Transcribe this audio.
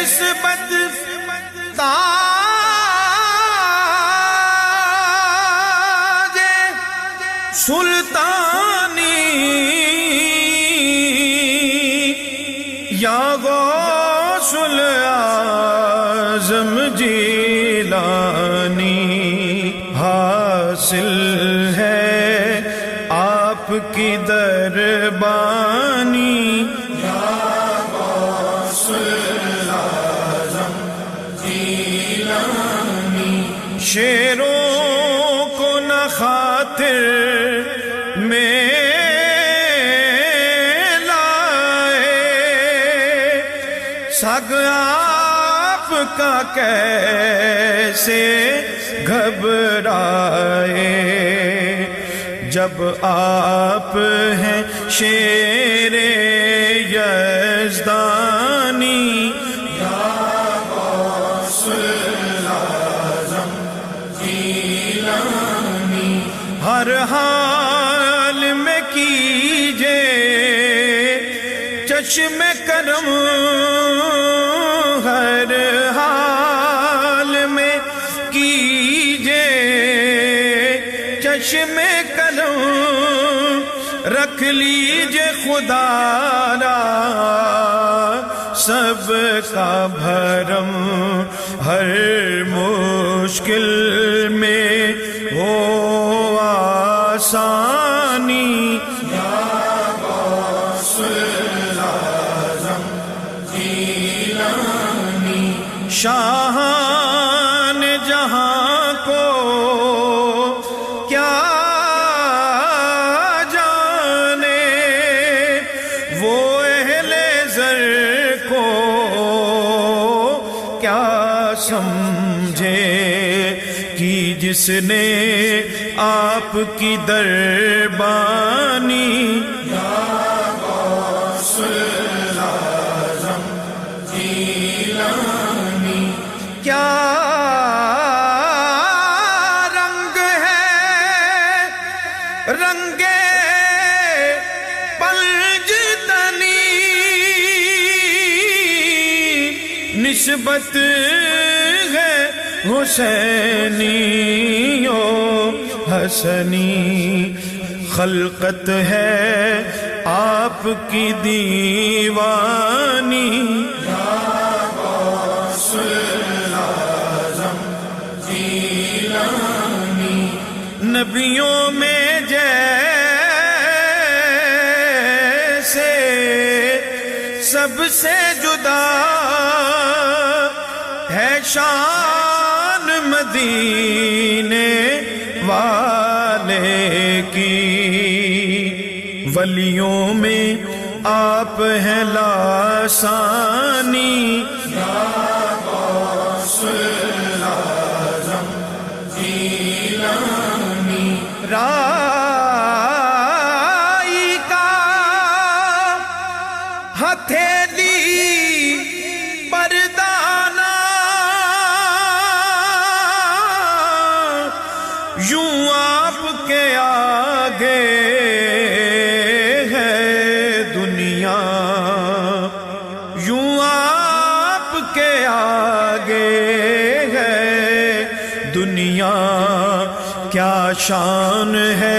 نسبت تاج سلطانی یا غوث الاعظم جیلانی حاصل ہے آپ کی دربانی یا غوث الاعظم جیلانی شیروں کو نہ خاطر میں سگ آپ کا کیسے گھبرائے جب آپ ہیں شیر یزدانی یا غوث الاعظم جیلانی ہر حال میں کیجے چشم کرم ہر حال میں کیجے چشم کرم رکھ لیجے خدا را سب کا بھرم ہر مشکل میں ہو آسانی یا غوث الاعظم جیلانی شاہان جہاں کو کیا جانے وہ اہل زر کو کیا سمجھے کہ جس نے آپ کی دربانی یا غوث الاعظم جیلانی کیا رنگ ہے رنگے پنجتنی نسبت ہے حسینی و حسنی خلقت ہے آپ کی دیوانی یا غوث الاعظم جیلانی نبیوں میں جیسے سب سے جدا ہے شان مدینے والے کی ولیوں میں آپ ہیں لاسانی یا غوث الاعظم جیلانی رائی کا ہتھیلی پردانہ یوں آپ کے آگے ہے دنیا یوں آپ کے آگے ہے دنیا کیا شان ہے